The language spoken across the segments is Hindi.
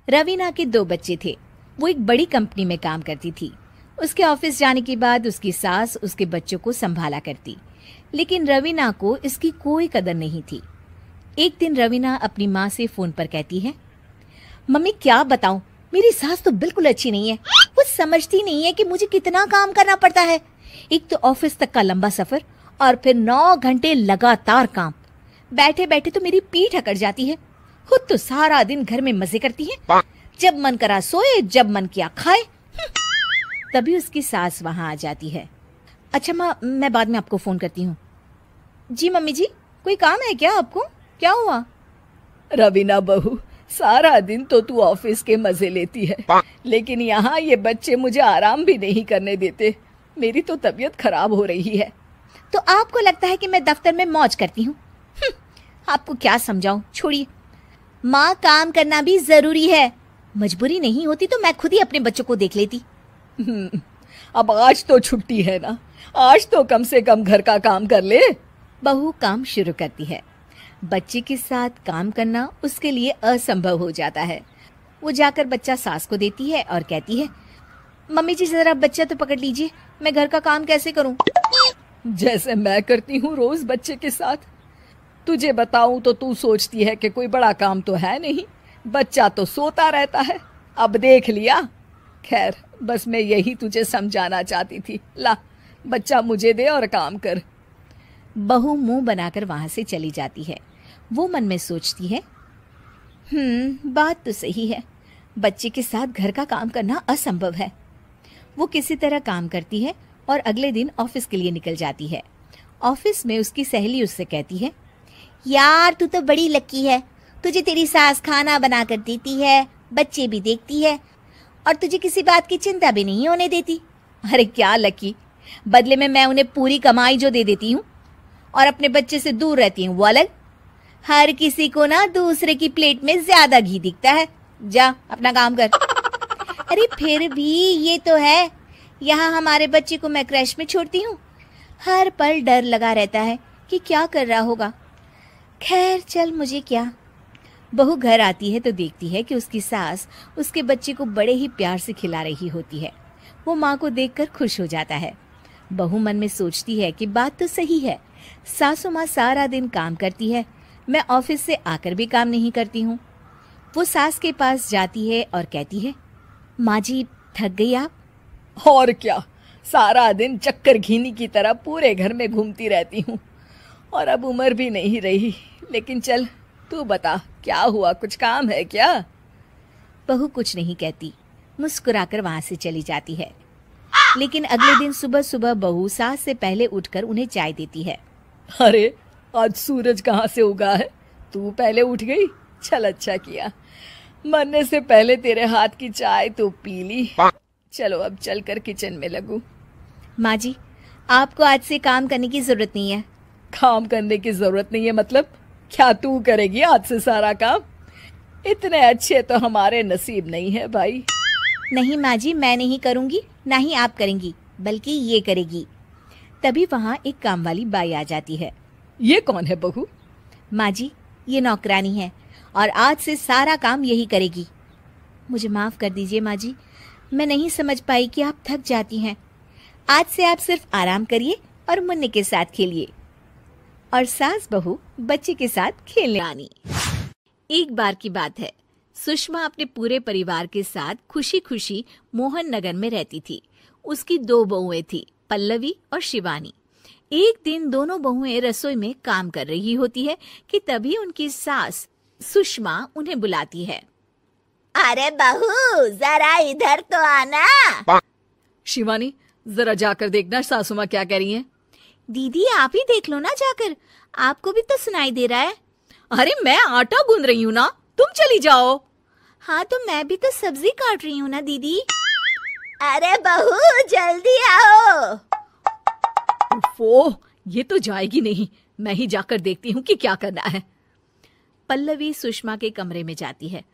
रवीना के 2 बच्चे थे। वो एक बड़ी कंपनी में काम करती थी। उसके ऑफिस जाने के बाद उसकी सास उसके बच्चों को संभाला करती, लेकिन रवीना को इसकी कोई कदर नहीं थी। एक दिन रवीना अपनी माँ से फोन पर कहती है, मम्मी क्या बताऊं, मेरी सास तो बिल्कुल अच्छी नहीं है। वो समझती नहीं है कि मुझे कितना काम करना पड़ता है। एक तो ऑफिस तक का लंबा सफर और फिर 9 घंटे लगातार काम। बैठे बैठे तो मेरी पीठ अकड़ जाती है। खुद तो सारा दिन घर में मजे करती है, जब मन करा सोए, जब मन किया खाए। तभी उसकी सास वहां आ जाती है। अच्छा माँ, मैं बाद में आपको फोन करती हूँ। जी मम्मी जी, कोई काम है क्या आपको? क्या हुआ? रवीना बहू, सारा दिन तो तू ऑफिस के मजे लेती है, लेकिन यहाँ ये बच्चे मुझे आराम भी नहीं करने देते। मेरी तो तबीयत खराब हो रही है। तो आपको लगता है कि मैं दफ्तर में मौज करती हूँ? आपको क्या समझाऊं, छोड़िए। माँ, काम करना भी जरूरी है। मजबूरी नहीं होती तो मैं खुद ही अपने बच्चों को देख लेती। अब आज तो छुट्टी है ना, आज तो कम से कम घर का काम कर ले। बहू काम शुरू करती है। बच्चे के साथ काम करना उसके लिए असंभव हो जाता है। वो जाकर बच्चा सास को देती है और कहती है, मम्मी जी जरा बच्चा तो पकड़ लीजिए, मैं घर का काम कैसे करूं? जैसे मैं करती हूँ रोज बच्चे के साथ। तुझे बताऊं तो तू सोचती है कि कोई बड़ा काम तो है नहीं, बच्चा तो सोता रहता है। अब देख लिया। खैर, बस मैं यही तुझे समझाना चाहती थी। ला, बच्चा मुझे दे और काम कर। बहू मुंह बनाकर वहां से चली जाती है। वो मन में सोचती है, बात तो सही है, बच्चे के साथ घर का काम करना असंभव है। वो किसी तरह काम करती है और अगले दिन ऑफिस के लिए निकल जाती है। ऑफिस में उसकी सहेली उससे कहती है, यार तू तो बड़ी लकी है, तुझे तेरी सास खाना बना कर देती है, बच्चे भी देखती है और तुझे किसी बात की चिंता भी नहीं होने देती। अरे क्या लकी, बदले में मैं उन्हें पूरी कमाई जो दे देती हूँ और अपने बच्चे से दूर रहती हूँ वो अलग। हर किसी को ना दूसरे की प्लेट में ज्यादा घी दिखता है। जा अपना काम कर। अरे फिर भी ये तो है, यहाँ हमारे बच्चे को मैं क्रैश में छोड़ती हूँ, हर पल डर लगा रहता है कि क्या कर रहा होगा। खैर चल, मुझे क्या। बहू घर आती है तो देखती है कि उसकी सास उसके बच्चे को बड़े ही प्यार से खिला रही होती है। वो माँ को देखकर खुश हो जाता है। बहू मन में सोचती है कि बात तो सही है, सासू माँ सारा दिन काम करती है, मैं ऑफिस से आकर भी काम नहीं करती हूँ। वो सास के पास जाती है और कहती है, माँ जी थक गई आप? और क्या, सारा दिन चक्कर घीनी की तरह पूरे घर में घूमती रहती हूँ और अब उम्र भी नहीं रही। लेकिन चल तू बता, क्या हुआ, कुछ काम है क्या? बहू कुछ नहीं कहती, मुस्कुराकर वहां से चली जाती है। लेकिन अगले दिन सुबह सुबह बहू सास से पहले उठकर उन्हें चाय देती है। अरे आज सूरज कहाँ से उगा है, तू पहले उठ गई? चल अच्छा किया, मरने से पहले तेरे हाथ की चाय तो पी ली। चलो अब चलकर किचन में लगूं। माँ जी, आपको आज से काम करने की जरूरत नहीं है। काम करने की जरूरत नहीं है मतलब? क्या तू करेगी आज से सारा काम? इतने अच्छे तो हमारे नसीब नहीं है भाई। नहीं माँ जी, मैं नहीं करूँगी, ना ही आप करेंगी, बल्कि ये करेगी। तभी वहाँ एक काम वाली बाई आ जाती है। ये कौन है बहू? माँ जी, ये नौकरानी है और आज से सारा काम यही करेगी। मुझे माफ़ कर दीजिए माँ जी, मैं नहीं समझ पाई कि आप थक जाती हैं। आज से आप सिर्फ आराम करिए और मुन्ने के साथ खेलिए। और सास बहू बच्चे के साथ खेलने आनी। एक बार की बात है, सुषमा अपने पूरे परिवार के साथ खुशी खुशी मोहन नगर में रहती थी। उसकी 2 बहुएं थी, पल्लवी और शिवानी। एक दिन दोनों बहुएं रसोई में काम कर रही होती है कि तभी उनकी सास सुषमा उन्हें बुलाती है। अरे बहू, जरा इधर तो आना। शिवानी, जरा जाकर देखना सासू माँ क्या कह रही हैं। दीदी आप ही देख लो ना जाकर, आपको भी तो सुनाई दे रहा है। अरे मैं आटा गूंद रही हूँ ना, तुम चली जाओ। हाँ तो मैं भी तो सब्जी काट रही हूँ ना दीदी। अरे बहू जल्दी आओ। वो ये तो जाएगी नहीं, मैं ही जाकर देखती हूँ कि क्या करना है। पल्लवी सुषमा के कमरे में जाती है।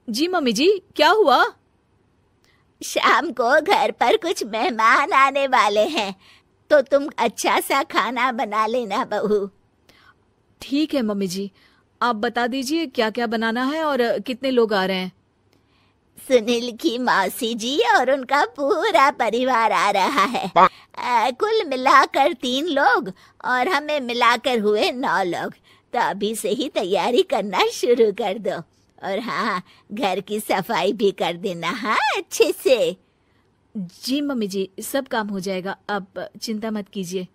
जी मम्मी जी, क्या हुआ? शाम को घर पर कुछ मेहमान आने वाले हैं, तो तुम अच्छा सा खाना बना लेना बहू। ठीक है मम्मी जी, आप बता दीजिए क्या क्या बनाना है और कितने लोग आ रहे हैं। सुनील की मौसी जी और उनका पूरा परिवार आ रहा है। कुल मिलाकर 3 लोग और हमें मिलाकर हुए 9 लोग। तो अभी से ही तैयारी करना शुरू कर दो। और हाँ, घर की सफाई भी कर देना, हाँ, अच्छे से। जी मम्मी जी, सब काम हो जाएगा, आप चिंता मत कीजिए।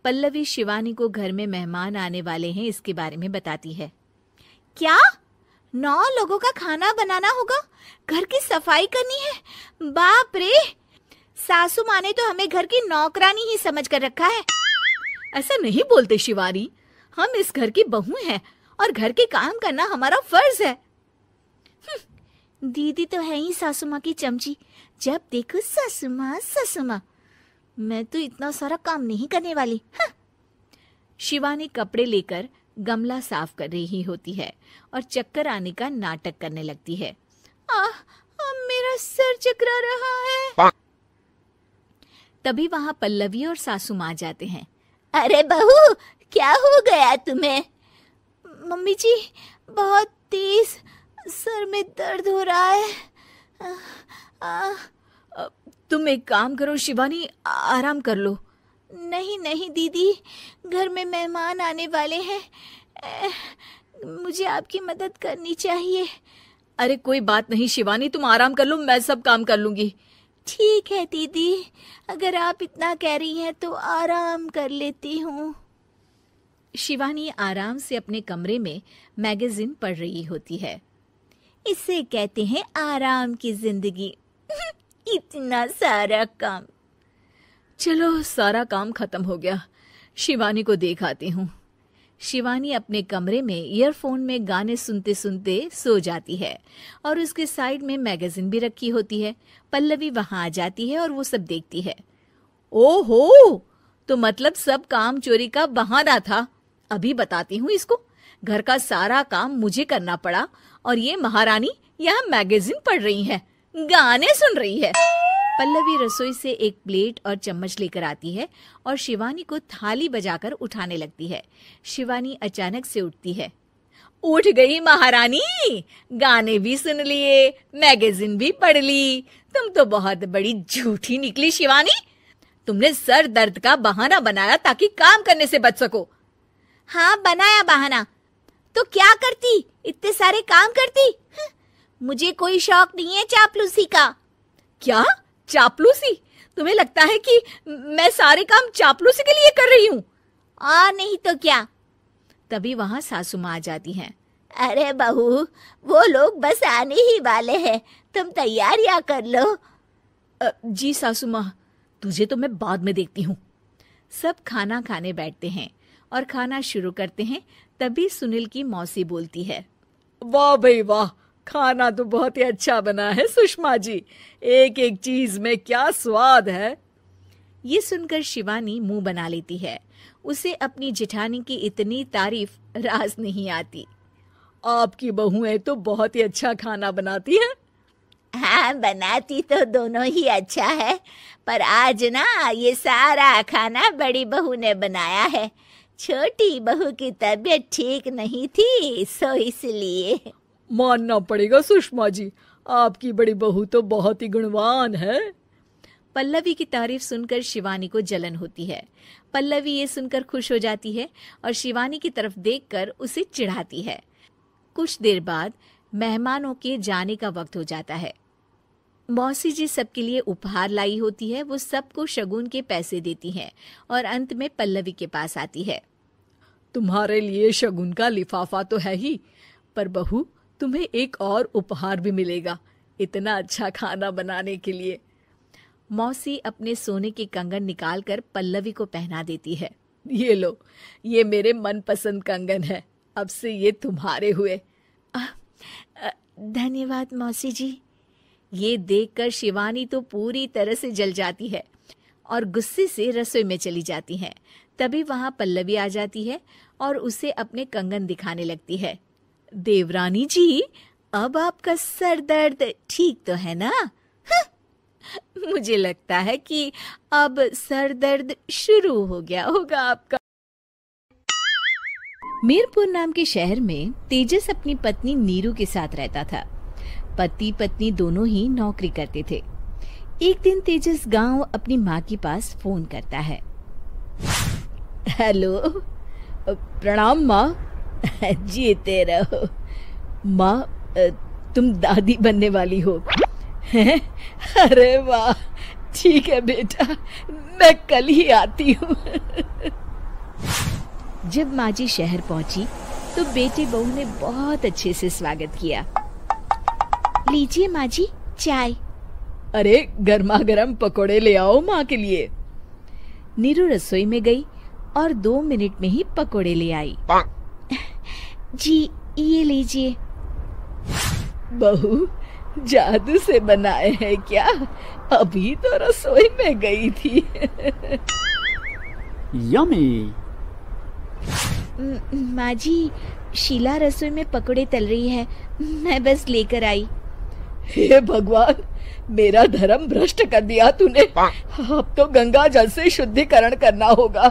पल्लवी शिवानी को घर में मेहमान आने वाले हैं इसके बारे में बताती है। क्या 9 लोगों का खाना बनाना होगा, घर की सफाई करनी है? बाप रे, सासू माँ ने तो हमें घर की नौकरानी ही समझ कर रखा है। ऐसा नहीं बोलते शिवानी, हम इस घर की बहू हैं और घर के काम करना हमारा फर्ज है। दीदी तो है ही सासू माँ की चमची, जब देखो सासू माँ सासू माँ। मैं तो इतना सारा काम नहीं करने वाली। शिवानी कपड़े लेकर गमला साफ कर रही होती है और चक्कर आने का नाटक करने लगती है। मेरा सर चकरा रहा है। तभी वहां पल्लवी और सासू माँ जाते हैं। अरे बहू, क्या हो गया तुम्हें? मम्मी जी, बहुत तेज सर में दर्द हो रहा है। तुम एक काम करो शिवानी, आराम कर लो। नहीं नहीं दीदी, घर में मेहमान आने वाले हैं, मुझे आपकी मदद करनी चाहिए। अरे कोई बात नहीं शिवानी, तुम आराम कर लो, मैं सब काम कर लूंगी। ठीक है दीदी, अगर आप इतना कह रही हैं तो आराम कर लेती हूँ। शिवानी आराम से अपने कमरे में मैगजीन पढ़ रही होती है। इसे कहते हैं आराम की जिंदगी। इतना सारा काम। चलो, सारा काम खत्म हो गया, शिवानी को देख आती हूँ। शिवानी अपने कमरे में ईयरफोन में गाने सुनते सुनते सो जाती है और उसके साइड में मैगजीन भी रखी होती है। पल्लवी वहां आ जाती है और वो सब देखती है। ओहो, तो मतलब सब काम चोरी का बहाना था। अभी बताती हूँ इसको। घर का सारा काम मुझे करना पड़ा और ये महारानी यहाँ मैगजीन पढ़ रही है, गाने सुन रही है। पल्लवी रसोई से एक प्लेट और चम्मच लेकर आती है और शिवानी को थाली बजाकर उठाने लगती है। शिवानी अचानक से उठती है। उठ गई महारानी, गाने भी सुन लिए, मैगजीन भी पढ़ ली। तुम तो बहुत बड़ी झूठी निकली शिवानी। तुमने सर दर्द का बहाना बनाया ताकि काम करने से बच सको। हाँ, बनाया बहाना, तो क्या करती, इतने सारे काम करती। मुझे कोई शौक नहीं है चापलूसी का। क्या चापलूसी? तुम्हें लगता है कि मैं सारे काम चापलूसी के लिए कर रही हूँ? नहीं तो क्या। तभी वहां सासू माँ आ जाती हैं। अरे बहू, वो लोग बस आने ही वाले हैं, तुम तैयारियां कर लो। जी सासू माँ, तुझे तो मैं बाद में देखती हूँ। सब खाना खाने बैठते हैं और खाना शुरू करते हैं। तभी सुनील की मौसी बोलती है। वाह भाई वाह, खाना तो बहुत ही अच्छा बना है सुषमा जी, एक एक चीज में क्या स्वाद है। ये सुनकर शिवानी मुंह बना लेती है। उसे अपनी जेठानी की इतनी तारीफ रास नहीं आती। आपकी बहुएं तो बहुत ही अच्छा खाना बनाती हैं। हाँ, बनाती तो दोनों ही अच्छा है, पर आज ना ये सारा खाना बड़ी बहू ने बनाया है। छोटी बहू की तबीयत ठीक नहीं थी, सो इसलिए। मानना पड़ेगा सुषमा जी, आपकी बड़ी बहू तो बहुत ही गुणवान है। पल्लवी की तारीफ सुनकर शिवानी को जलन होती है। पल्लवी ये सुनकर खुश हो जाती है और शिवानी की तरफ देखकर उसे चिढ़ाती है। कुछ देर बाद मेहमानों के जाने का वक्त हो जाता है। मौसी जी सबके लिए उपहार लाई होती है। वो सबको शगुन के पैसे देती हैं और अंत में पल्लवी के पास आती है। तुम्हारे लिए शगुन का लिफाफा तो है ही, पर बहू तुम्हें एक और उपहार भी मिलेगा इतना अच्छा खाना बनाने के लिए। मौसी अपने सोने के कंगन निकालकर पल्लवी को पहना देती है। ये लो, ये मेरे मनपसंद कंगन है, अब से ये तुम्हारे हुए। धन्यवाद मौसी जी। ये देखकर शिवानी तो पूरी तरह से जल जाती है और गुस्से से रसोई में चली जाती है। तभी वहां पल्लवी आ जाती है और उसे अपने कंगन दिखाने लगती है। देवरानी जी, अब आपका सर दर्द ठीक तो है ना? मुझे लगता है कि अब सर दर्द शुरू हो गया होगा आपका। मीरपुर नाम के शहर में तेजस अपनी पत्नी नीरू के साथ रहता था। पति पत्नी दोनों ही नौकरी करते थे। एक दिन तेजस गांव अपनी माँ के पास फोन करता है। हेलो, प्रणाम माँ। जीते रहो। माँ, तुम दादी बनने वाली हो हैं? अरे वाह, ठीक है बेटा, मैं कल ही आती हूँ। जब माँ जी शहर पहुंची तो बेटे बहू ने बहुत अच्छे से स्वागत किया। लीजिए माँ जी, चाय। अरे गर्मा गर्म पकोड़े ले आओ माँ के लिए। नीरू रसोई में गई और 2 मिनट में ही पकोड़े ले आई। जी ये लीजिए। बहू, जादू से बनाए हैं क्या? अभी तो रसोई में गई थी। यम्मी। माँ जी, शीला रसोई में पकोड़े तल रही है, मैं बस लेकर आई। हे भगवान, मेरा धर्म भ्रष्ट कर दिया तूने। अब तो गंगा जल से शुद्धिकरण करना होगा।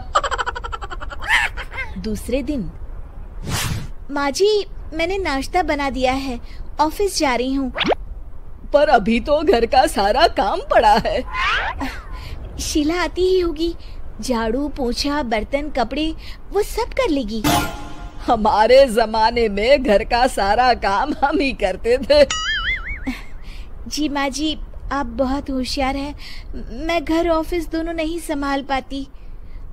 दूसरे दिन, माँ जी मैंने नाश्ता बना दिया है, ऑफिस जा रही हूँ। पर अभी तो घर का सारा काम पड़ा है। शीला आती ही होगी, झाड़ू पोछा बर्तन कपड़े वो सब कर लेगी। हमारे जमाने में घर का सारा काम हम ही करते थे। जी माँ जी, आप बहुत होशियार हैं, मैं घर ऑफिस दोनों नहीं संभाल पाती।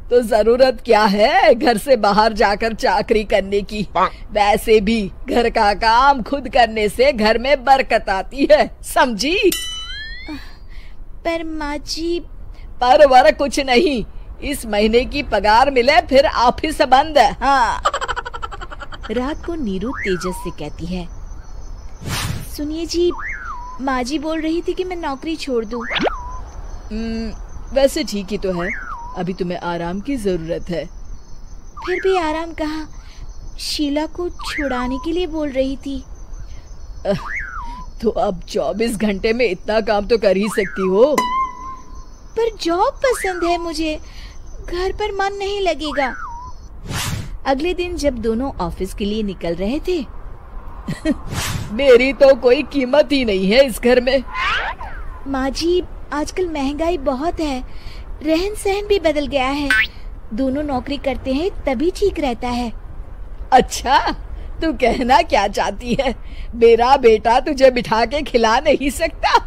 तो जरूरत क्या है घर से बाहर जाकर चाकरी करने की? वैसे भी घर का काम खुद करने से घर में बरकत आती है, समझी? पर माँ जी। पर वर कुछ नहीं, इस महीने की पगार मिले फिर ऑफिस बंद। हाँ। रात को नीरू तेजस से कहती है, सुनिए जी, माँ जी बोल रही थी कि मैं नौकरी छोड़ दूं। वैसे ठीक ही तो है, अभी तुम्हें आराम की जरूरत है। फिर भी आराम कहाँ, शीला को छुड़ाने के लिए बोल रही थी। तो अब 24 घंटे में इतना काम तो कर ही सकती हो। पर जॉब पसंद है मुझे, घर पर मन नहीं लगेगा। अगले दिन जब दोनों ऑफिस के लिए निकल रहे थे, मेरी तो कोई कीमत ही नहीं है इस घर में। माँ जी, आजकल महंगाई बहुत है, रहन सहन भी बदल गया है, दोनों नौकरी करते हैं तभी ठीक रहता है। अच्छा, तू कहना क्या चाहती है? मेरा बेटा तुझे बिठा के खिला नहीं सकता?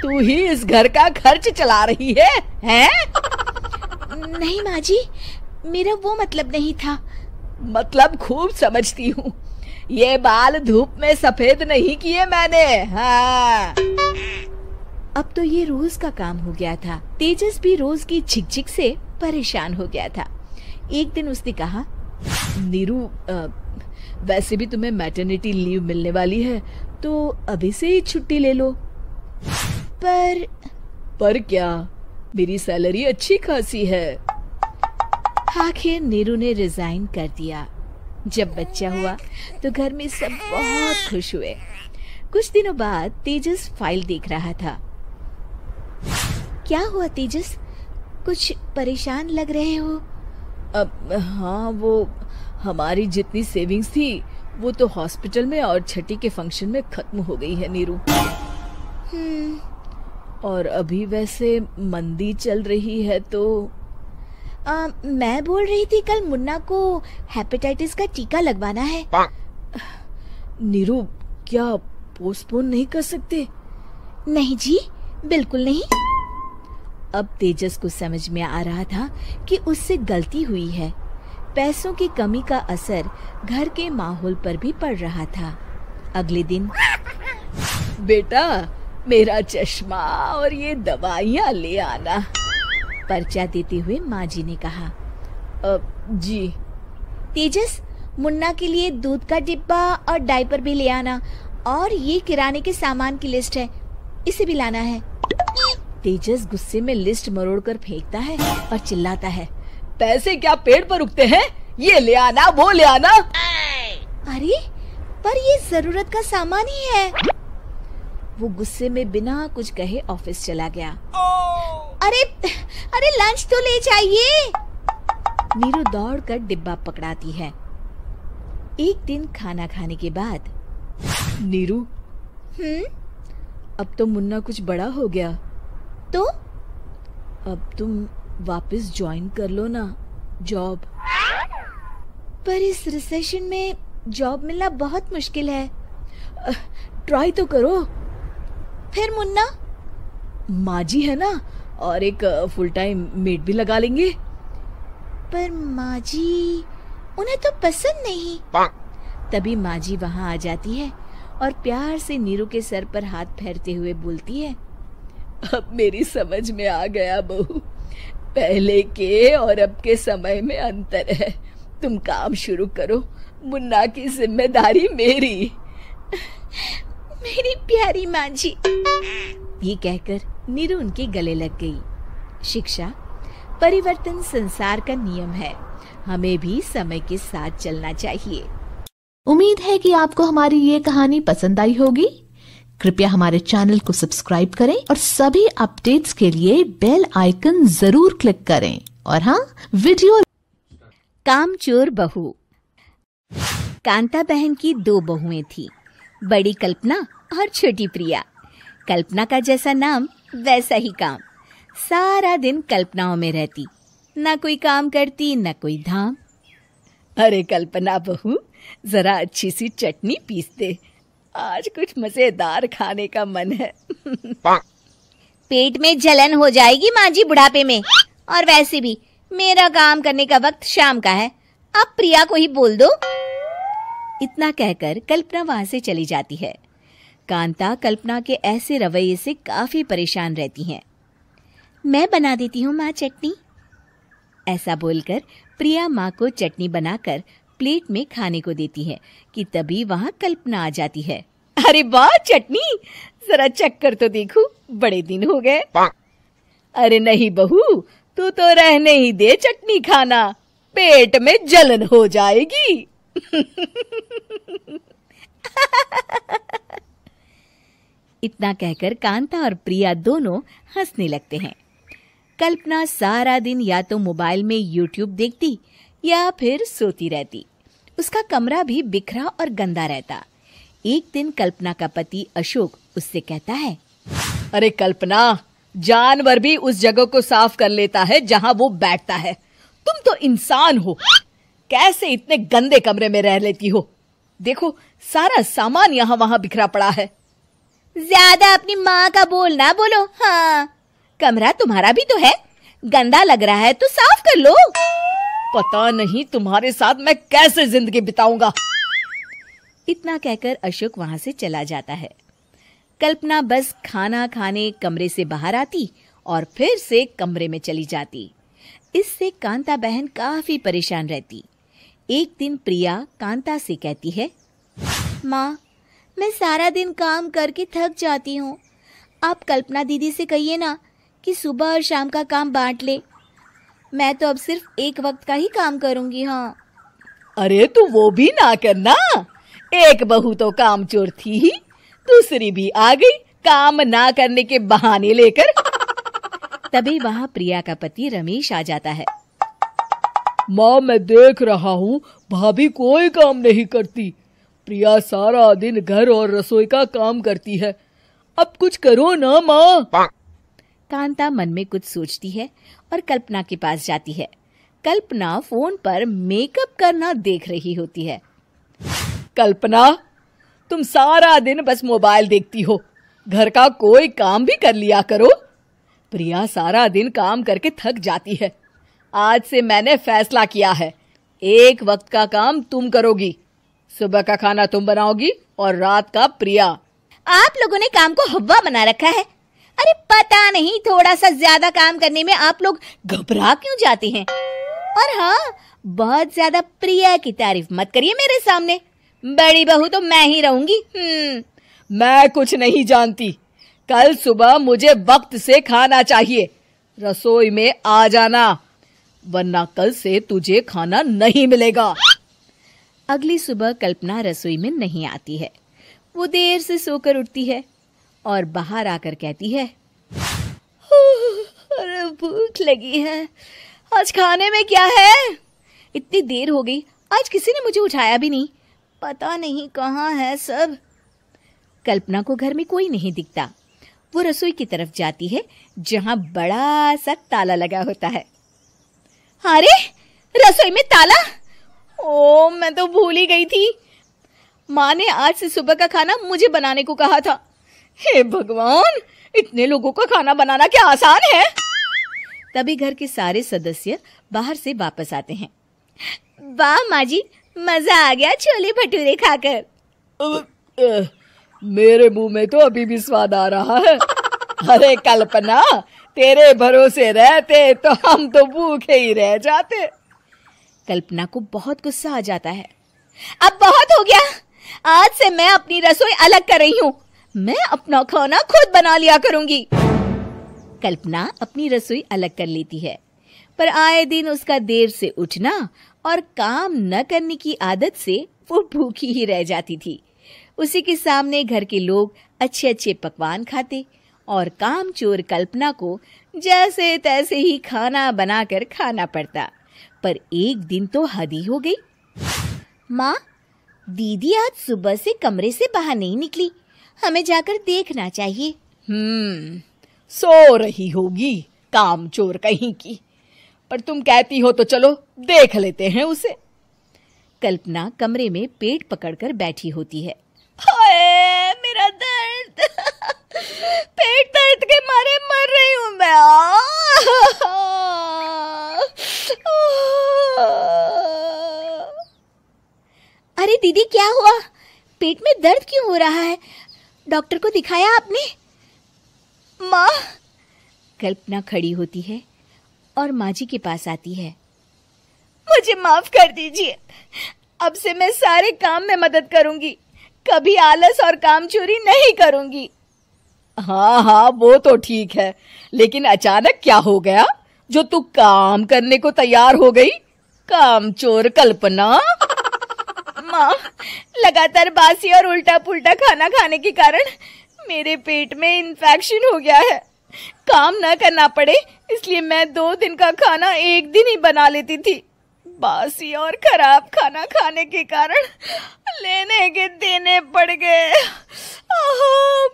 तू ही इस घर का खर्च चला रही है, हैं? नहीं माँ जी, मेरा वो मतलब नहीं था। मतलब खूब समझती हूँ, ये बाल धूप में सफेद नहीं किए मैंने। हाँ। अब तो ये रोज का काम हो गया था। तेजस भी रोज की झिकझिक से परेशान हो गया था। एक दिन उसने कहा, नीरू, वैसे भी तुम्हें मैटरनिटी लीव मिलने वाली है, तो अभी से ही छुट्टी ले लो। पर क्या, मेरी सैलरी अच्छी खासी है। आखिर नीरू ने रिजाइन कर दिया। जब बच्चा हुआ तो घर में सब बहुत खुश हुए। कुछ दिनों बाद तेजस फाइल देख रहा था। क्या हुआ तेजस, कुछ परेशान लग रहे हो? हाँ, वो हमारी जितनी सेविंग्स थी वो तो हॉस्पिटल में और छठी के फंक्शन में खत्म हो गई है नीरू। और अभी वैसे मंदी चल रही है तो मैं बोल रही थी कल मुन्ना को हेपेटाइटिस का टीका लगवाना है। नीरू, क्या पोस्टपोन नहीं कर सकते? नहीं जी, बिल्कुल नहीं। अब तेजस को समझ में आ रहा था कि उससे गलती हुई है। पैसों की कमी का असर घर के माहौल पर भी पड़ रहा था। अगले दिन, बेटा मेरा चश्मा और ये दवाइयाँ ले आना, पर्चा देते हुए माँ जी ने कहा। जी। तेजस, मुन्ना के लिए दूध का डिब्बा और डायपर भी ले आना, और ये किराने के सामान की लिस्ट है, इसे भी लाना है। तेजस गुस्से में लिस्ट मरोड़कर फेंकता है और चिल्लाता है, पैसे क्या पेड़ पर उगते हैं? ये ले आना, वो ले आना। अरे पर ये जरूरत का सामान ही है। वो गुस्से में बिना कुछ कहे ऑफिस चला गया। अरे लंच तो ले जाइए। नीरू दौड़कर डिब्बा पकड़ाती है। एक दिन खाना खाने के बाद, नीरू अब तो मुन्ना कुछ बड़ा हो गया, तो अब तुम वापस ज्वाइन कर लो ना जॉब। पर इस रिसेशन में जॉब मिलना बहुत मुश्किल है। ट्राई तो करो। फिर मुन्ना? माँ जी है ना, और एक फुल टाइम मेड भी लगा लेंगे। पर माँ जी, उन्हें तो पसंद नहीं। तभी माँ जी वहाँ आ जाती है और प्यार से नीरू के सर पर हाथ फेरते हुए बोलती है, अब मेरी समझ में आ गया बहू, पहले के और अब के समय में अंतर है। तुम काम शुरू करो, मुन्ना की जिम्मेदारी मेरी। मेरी प्यारी माँ जी। ये कहकर नीरू उनके गले लग गई। शिक्षा, परिवर्तन संसार का नियम है, हमें भी समय के साथ चलना चाहिए। उम्मीद है कि आपको हमारी ये कहानी पसंद आई होगी। कृपया हमारे चैनल को सब्सक्राइब करें और सभी अपडेट्स के लिए बेल आइकन जरूर क्लिक करें। और हाँ, वीडियो। कामचोर बहू। कांता बहन की 2 बहुएं थी, बड़ी कल्पना और छोटी प्रिया। कल्पना का जैसा नाम वैसा ही काम। सारा दिन कल्पनाओं में रहती, ना कोई काम करती न कोई धाम। अरे कल्पना बहू, जरा अच्छी सी चटनी पीस दे, आज कुछ मजेदार खाने का मन है। पेट में जलन हो जाएगी माँ जी बुढ़ापे में, और वैसे भी मेरा काम करने का वक्त शाम का है, अब प्रिया को ही बोल दो। इतना कहकर कल्पना वहां से चली जाती है। कांता कल्पना के ऐसे रवैये से काफी परेशान रहती हैं। मैं बना देती हूँ माँ चटनी। ऐसा बोलकर प्रिया माँ को चटनी बनाकर प्लेट में खाने को देती है कि तभी वहाँ कल्पना आ जाती है। अरे वाह चटनी, जरा चक्कर तो देखूं, बड़े दिन हो गए। अरे नहीं बहू, तू तो रहने ही दे चटनी खाना, पेट में जलन हो जाएगी। इतना कहकर कांता और प्रिया दोनों हंसने लगते हैं। कल्पना सारा दिन या तो मोबाइल में यूट्यूब देखती या फिर सोती रहती। उसका कमरा भी बिखरा और गंदा रहता। एक दिन कल्पना का पति अशोक उससे कहता है, अरे कल्पना, जानवर भी उस जगह को साफ कर लेता है जहां वो बैठता है, तुम तो इंसान हो, कैसे इतने गंदे कमरे में रह लेती हो? देखो सारा सामान यहाँ वहां बिखरा पड़ा है। ज्यादा अपनी माँ का बोल ना बोलो। हाँ, कमरा तुम्हारा भी तो है, गंदा लग रहा है तो साफ कर लो। पता नहीं तुम्हारे साथ मैं कैसे जिंदगी बिताऊंगा। इतना कहकर अशोक वहां से चला जाता है। कल्पना बस खाना खाने कमरे से बाहर आती और फिर से कमरे में चली जाती। इससे कांता बहन काफी परेशान रहती। एक दिन प्रिया कांता से कहती है, माँ, मैं सारा दिन काम करके थक जाती हूँ, आप कल्पना दीदी से कहिए ना कि सुबह और शाम का काम बांट ले। मैं तो अब सिर्फ एक वक्त का ही काम करूंगी। हाँ। अरे तू वो भी ना करना, एक बहू तो कामचोर थी ही, दूसरी भी आ गई काम ना करने के बहाने लेकर। तभी वहाँ प्रिया का पति रमेश आ जाता है। माँ, मैं देख रहा हूँ भाभी कोई काम नहीं करती, प्रिया सारा दिन घर और रसोई का काम करती है, अब कुछ करो ना माँ। कांता मन में कुछ सोचती है और कल्पना के पास जाती है। कल्पना फोन पर मेकअप करना देख रही होती है। कल्पना, तुम सारा दिन बस मोबाइल देखती हो, घर का कोई काम भी कर लिया करो। प्रिया सारा दिन काम करके थक जाती है, आज से मैंने फैसला किया है, एक वक्त का काम तुम करोगी, सुबह का खाना तुम बनाओगी और रात का प्रिया। आप लोगों ने काम को हवा बना रखा है। अरे पता नहीं थोड़ा सा ज्यादा काम करने में आप लोग घबरा क्यों जाते हैं। और हाँ, बहुत ज्यादा प्रिया की तारीफ मत करिए मेरे सामने, बड़ी बहू तो मैं ही रहूंगी। मैं कुछ नहीं जानती, कल सुबह मुझे वक्त से खाना चाहिए, रसोई में आ जाना, वरना कल से तुझे खाना नहीं मिलेगा। अगली सुबह कल्पना रसोई में नहीं आती है। वो देर से सोकर उठती है और बाहर आकर कहती है, अरे भूख लगी है, आज खाने में क्या है? इतनी देर हो गई, आज किसी ने मुझे उठाया भी नहीं, पता नहीं कहाँ है सब। कल्पना को घर में कोई नहीं दिखता। वो रसोई की तरफ जाती है जहां बड़ा सा ताला लगा होता है। अरे, रसोई में ताला! ओ, मैं तो भूल ही गई थी। माँ ने आज से सुबह का खाना मुझे बनाने को कहा था। हे भगवान, इतने लोगों का खाना बनाना क्या आसान है? तभी घर के सारे सदस्य बाहर से वापस आते हैं। वाह माँ जी, मजा आ गया छोले भटूरे खाकर। मेरे मुंह में तो अभी भी स्वाद आ रहा है। अरे कल्पना, तेरे भरोसे रहते तो हम तो भूखे ही रह जाते। कल्पना को बहुत गुस्सा आ जाता है। अब बहुत हो गया, आज से मैं अपनी रसोई अलग कर रही हूँ। मैं अपना खाना खुद बना लिया करूंगी। कल्पना अपनी रसोई अलग कर लेती है, पर आए दिन उसका देर से उठना और काम न करने की आदत से वो भूखी ही रह जाती थी। उसी के सामने घर के लोग अच्छे अच्छे पकवान खाते और कामचोर कल्पना को जैसे तैसे ही खाना बनाकर खाना पड़ता। पर एक दिन तो हद ही हो गई। माँ, दीदी आज सुबह से कमरे से बाहर नहीं निकली, हमें जाकर देखना चाहिए। सो रही होगी कामचोर कहीं की। पर तुम कहती हो तो चलो देख लेते हैं उसे। कल्पना कमरे में पेट पकड़कर बैठी होती है। हाय, मेरा दर्द! पेट दर्द के मारे मर रही हूं मैं। अरे दीदी, क्या हुआ? पेट में दर्द क्यों हो रहा है? डॉक्टर को दिखाया आपने? माँ! कल्पना खड़ी होती है और माँ जी के पास आती है। मुझे माफ कर दीजिए, अब से मैं सारे काम में मदद करूंगी, कभी आलस और कामचोरी नहीं करूंगी। हाँ हाँ, वो तो ठीक है, लेकिन अचानक क्या हो गया जो तू काम करने को तैयार हो गई? कामचोर कल्पना। माँ, लगातार बासी और उल्टा पुल्टा खाना खाने के कारण मेरे पेट में इन्फेक्शन हो गया है। काम न करना पड़े इसलिए मैं 2 दिन का खाना एक दिन ही बना लेती थी। बासी और खराब खाना खाने के कारण लेने के देने पड़ गए।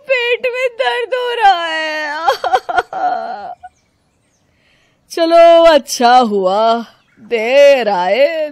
पेट में दर्द हो रहा है। चलो अच्छा हुआ, देर आए